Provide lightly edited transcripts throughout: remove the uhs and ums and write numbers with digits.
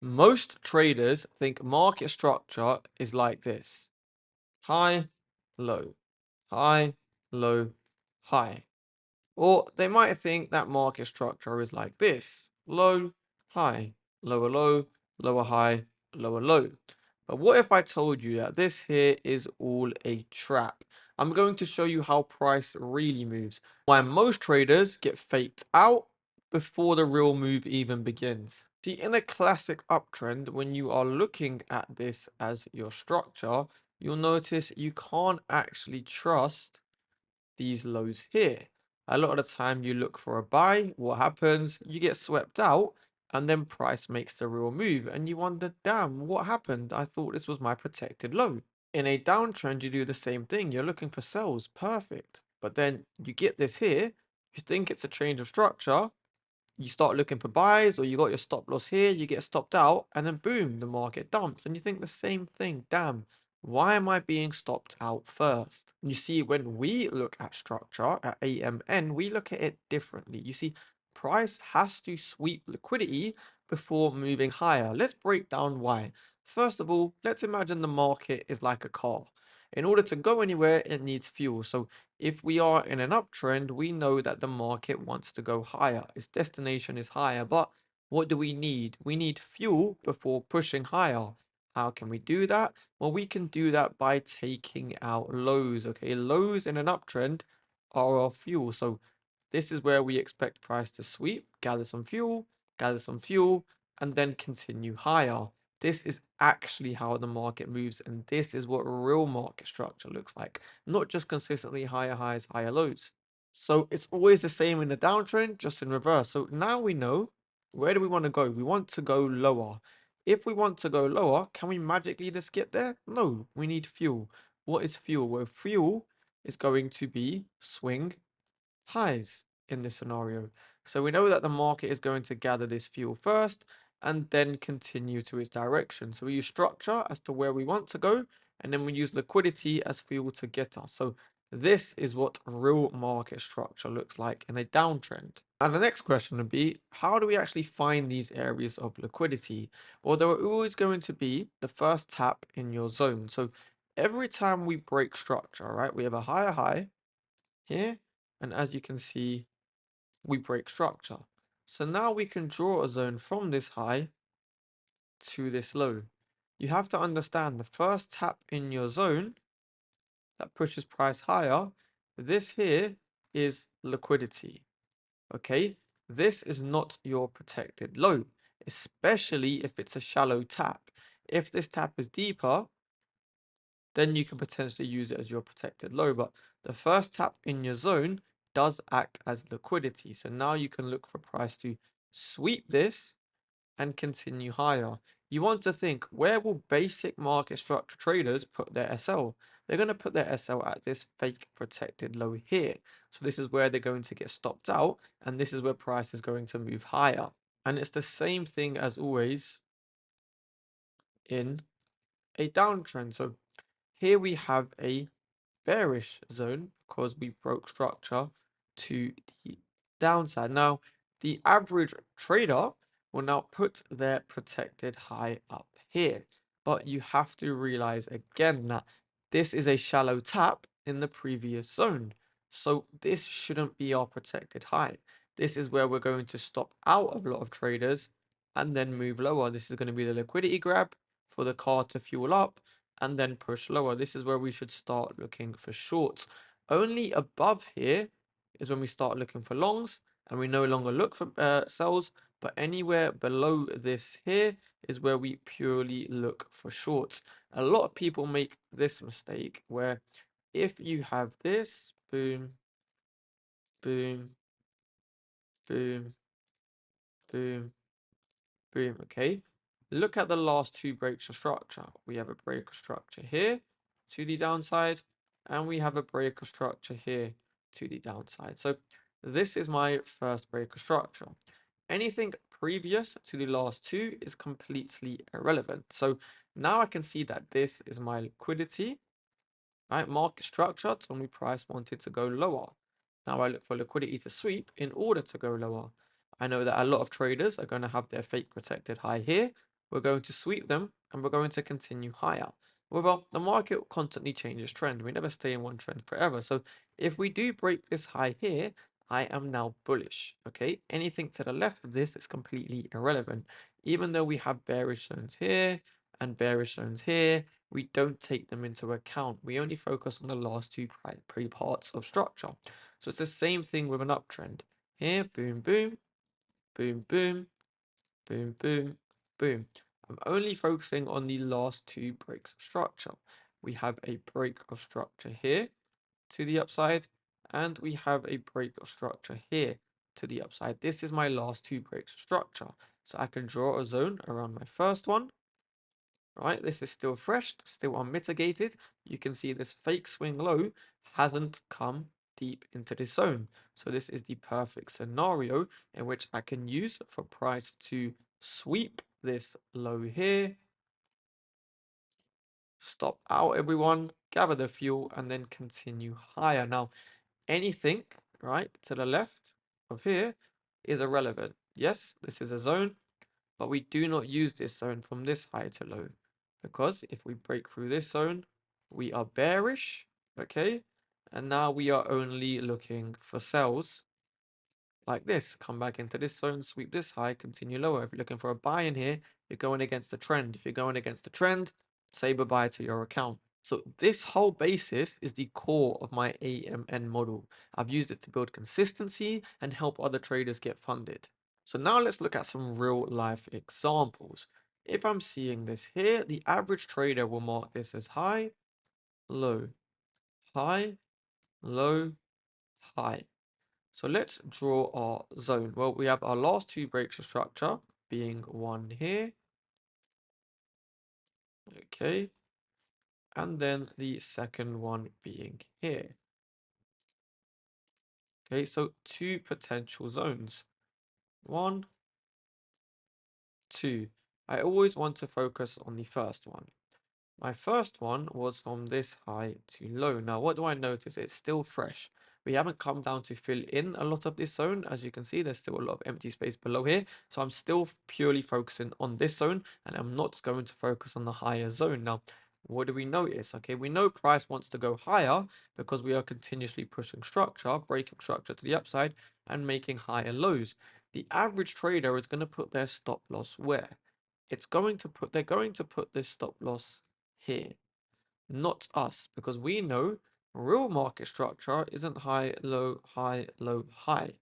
Most traders think market structure is like this: high, low, high, low, high. Or they might think that market structure is like this: low, high, lower low, lower high, lower low. But what if I told you that this here is all a trap? I'm going to show you how price really moves, why most traders get faked out before the real move even begins. See, in a classic uptrend, when you are looking at this as your structure, you'll notice you can't actually trust these lows here. A lot of the time you look for a buy, what happens? You get swept out, and then price makes the real move, and you wonder, damn, what happened? I thought this was my protected low. In a downtrend, you do the same thing. You're looking for sells, perfect. But then you get this here, you think it's a change of structure, you start looking for buys, or you got your stop loss here, you get stopped out, and then boom, the market dumps. And you think the same thing, damn, why am I being stopped out first? You see, when we look at structure at AMN, we look at it differently. You see, price has to sweep liquidity before moving higher. Let's break down why. First of all, let's imagine the market is like a car. In order to go anywhere, it needs fuel. So if we are in an uptrend, we know that the market wants to go higher. Its destination is higher, but what do we need? We need fuel before pushing higher. How can we do that? Well, we can do that by taking out lows. Okay, lows in an uptrend are our fuel. So this is where we expect price to sweep, gather some fuel, and then continue higher. This is actually how the market moves, and this is what real market structure looks like, not just consistently higher highs, higher lows. So it's always the same in the downtrend, just in reverse. So now we know, where do we want to go? We want to go lower. If we want to go lower, can we magically just get there? No, we need fuel. What is fuel? Well, fuel is going to be swing highs in this scenario. So we know that the market is going to gather this fuel first and then continue to its direction. So we use structure as to where we want to go, and then we use liquidity as fuel to get us. So this is what real market structure looks like in a downtrend. And the next question would be, how do we actually find these areas of liquidity? Well, there are always going to be the first tap in your zone. So every time we break structure, right, we have a higher high here, and as you can see, we break structure. So now we can draw a zone from this high to this low. You have to understand the first tap in your zone that pushes price higher, this here is liquidity. Okay, this is not your protected low, especially if it's a shallow tap. If this tap is deeper, then you can potentially use it as your protected low. But the first tap in your zone does act as liquidity. So now you can look for price to sweep this and continue higher. You want to think, where will basic market structure traders put their SL? They're going to put their SL at this fake protected low here. So this is where they're going to get stopped out, and this is where price is going to move higher. And it's the same thing as always in a downtrend. So here we have a bearish zone because we broke structure to the downside. Now, the average trader will now put their protected high up here. But you have to realize again that this is a shallow tap in the previous zone. So this shouldn't be our protected high. This is where we're going to stop out of a lot of traders and then move lower. This is going to be the liquidity grab for the car to fuel up and then push lower. This is where we should start looking for shorts. Only above here is when we start looking for longs, and we no longer look for sells, but anywhere below this here is where we purely look for shorts. A lot of people make this mistake where if you have this, boom, boom, boom, boom, boom, okay? Look at the last two breaks of structure. We have a break of structure here to the downside, and we have a break of structure here to the downside. So this is my first break of structure. Anything previous to the last two is completely irrelevant. So now I can see that this is my liquidity, right? Market structure told me price wanted to go lower. Now I look for liquidity to sweep in order to go lower. I know that a lot of traders are going to have their fake protected high here. we're going to sweep them and we're going to continue higher. However, the market constantly changes trend. We never stay in one trend forever. So if we do break this high here, I am now bullish. Okay, anything to the left of this is completely irrelevant. Even though we have bearish zones here and bearish zones here, we don't take them into account. We only focus on the last two parts of structure. So it's the same thing with an uptrend. Here, boom, boom, boom, boom, boom, boom, boom. I'm only focusing on the last two breaks of structure. We have a break of structure here to the upside, and we have a break of structure here to the upside. This is my last two breaks of structure. So I can draw a zone around my first one, right? This is still fresh, still unmitigated. You can see this fake swing low hasn't come deep into this zone. So this is the perfect scenario in which I can use for price to sweep this low here, stop out everyone, gather the fuel, and then continue higher. Now, anything, right, to the left of here is irrelevant. Yes, this is a zone, but we do not use this zone from this high to low, because if we break through this zone, we are bearish, okay? And now we are only looking for sells like this. Come back into this zone, sweep this high, continue lower. If you're looking for a buy in here, you're going against the trend. If you're going against the trend, say bye-bye to your account. So this whole basis is the core of my AMN model. I've used it to build consistency and help other traders get funded. So now let's look at some real life examples. If I'm seeing this here, the average trader will mark this as high, low, high, low, high. So let's draw our zone. Well, we have our last two breaks of structure being one here. Okay. And then the second one being here. Okay, so two potential zones. One, two. I always want to focus on the first one. My first one was from this high to low. Now, what do I notice? It's still fresh. We haven't come down to fill in a lot of this zone. As you can see, there's still a lot of empty space below here. So I'm still purely focusing on this zone, and I'm not going to focus on the higher zone. Now, what do we notice? Okay, we know price wants to go higher because we are continuously pushing structure, breaking structure to the upside, and making higher lows. The average trader is going to put their stop loss where? They're going to put this stop loss here, not us, because we know real market structure isn't high, low, high, low, high.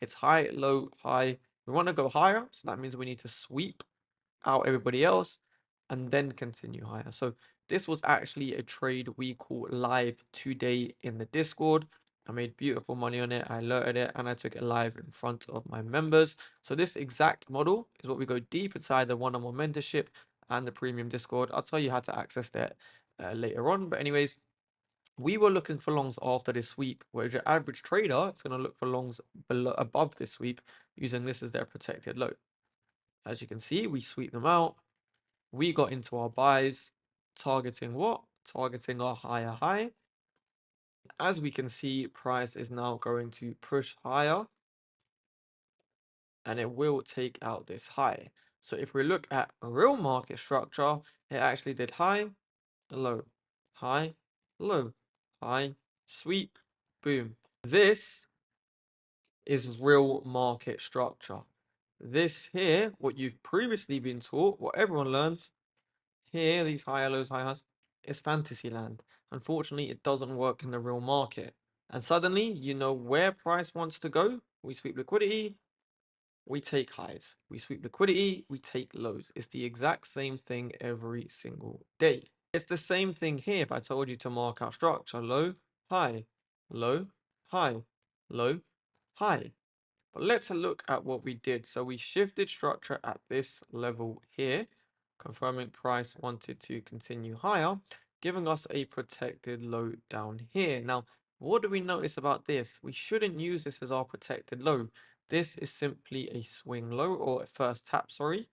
It's high, low, high. We want to go higher, so that means we need to sweep out everybody else and then continue higher. So this was actually a trade we call live today in the Discord. I made beautiful money on it. I alerted it and I took it live in front of my members. So this exact model is what we go deep inside the one-on-one mentorship and the premium Discord. I'll tell you how to access that later on. But anyways, we were looking for longs after this sweep, whereas your average trader is going to look for longs below, above this sweep, using this as their protected low. As you can see, we sweep them out. We got into our buys, targeting what? Targeting our higher high. As we can see, price is now going to push higher, and it will take out this high. So if we look at a real market structure, it actually did high, low, high, low, high, sweep, boom. This is real market structure. This here, what you've previously been taught, what everyone learns, here, these higher lows, high highs, is fantasy land. Unfortunately, it doesn't work in the real market. And suddenly, you know where price wants to go. We sweep liquidity, we take highs. We sweep liquidity, we take lows. It's the exact same thing every single day. It's the same thing here if I told you to mark out structure. Low, high, low, high, low, high. But let's look at what we did. So we shifted structure at this level here, confirming price wanted to continue higher, giving us a protected low down here. Now, what do we notice about this? We shouldn't use this as our protected low. This is simply a swing low, or a first tap, sorry,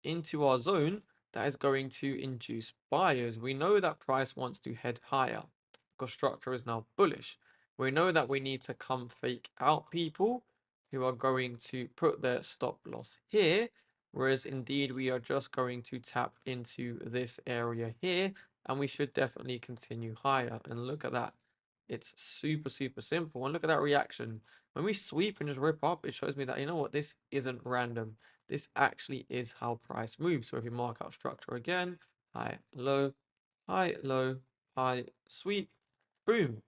into our zone that is going to induce buyers. We know that price wants to head higher because structure is now bullish. We know that we need to come fake out people who are going to put their stop loss here Whereas indeed, we are just going to tap into this area here, and we should definitely continue higher. And look at that. It's super, super simple. And look at that reaction. When we sweep and just rip up, it shows me that, you know what, this isn't random. This actually is how price moves. So if you mark out structure again, high, low, high, sweep, boom.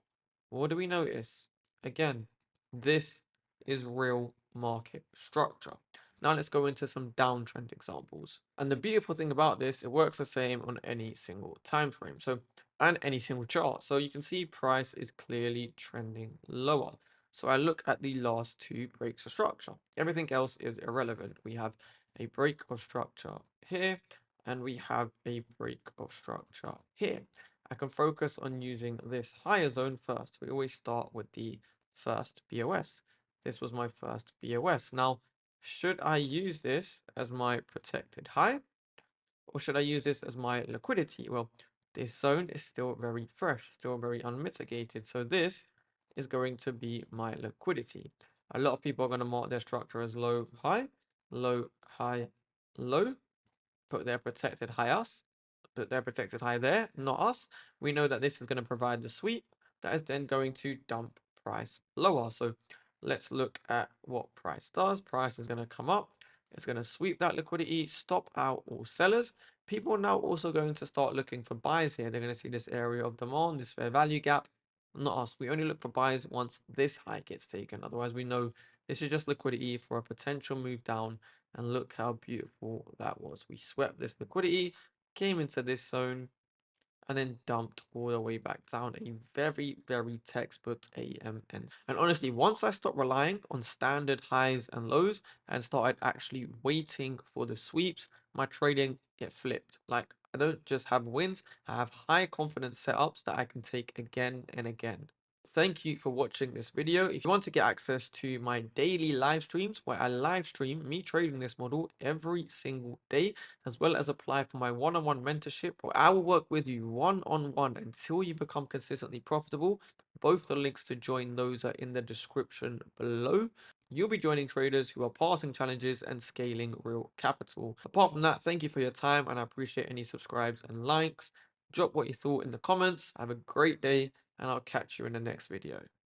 What do we notice? Again, this is real market structure. Now let's go into some downtrend examples. And the beautiful thing about this, it works the same on any single time frame. So, and any single chart. So you can see price is clearly trending lower. So I look at the last two breaks of structure. Everything else is irrelevant. We have a break of structure here, and we have a break of structure here. I can focus on using this higher zone first. We always start with the first BOS. This was my first BOS. Now, should I use this as my protected high, or should I use this as my liquidity? Well, this zone is still very fresh, still very unmitigated. So this is going to be my liquidity. A lot of people are going to mark their structure as low, high, low, high, low, put their protected high us, put their protected high there, not us. We know that this is going to provide the sweep that is then going to dump price lower. So let's look at what price does. Price is going to come up. It's going to sweep that liquidity, stop out all sellers. People are now also going to start looking for buys here. They're going to see this area of demand, this fair value gap. Not us. We only look for buys once this high gets taken. Otherwise, we know this is just liquidity for a potential move down. And look how beautiful that was. We swept this liquidity, came into this zone, and then dumped all the way back down. A very, very textbook AMN. And honestly, once I stopped relying on standard highs and lows and started actually waiting for the sweeps, my trading, it flipped. Like, I don't just have wins, I have high confidence setups that I can take again and again. Thank you for watching this video. If you want to get access to my daily live streams where I live stream me trading this model every single day, as well as apply for my one-on-one mentorship where I will work with you one-on-one until you become consistently profitable. Both the links to join those are in the description below. You'll be joining traders who are passing challenges and scaling real capital. Apart from that, thank you for your time and I appreciate any subscribes and likes. Drop what you thought in the comments. Have a great day and I'll catch you in the next video.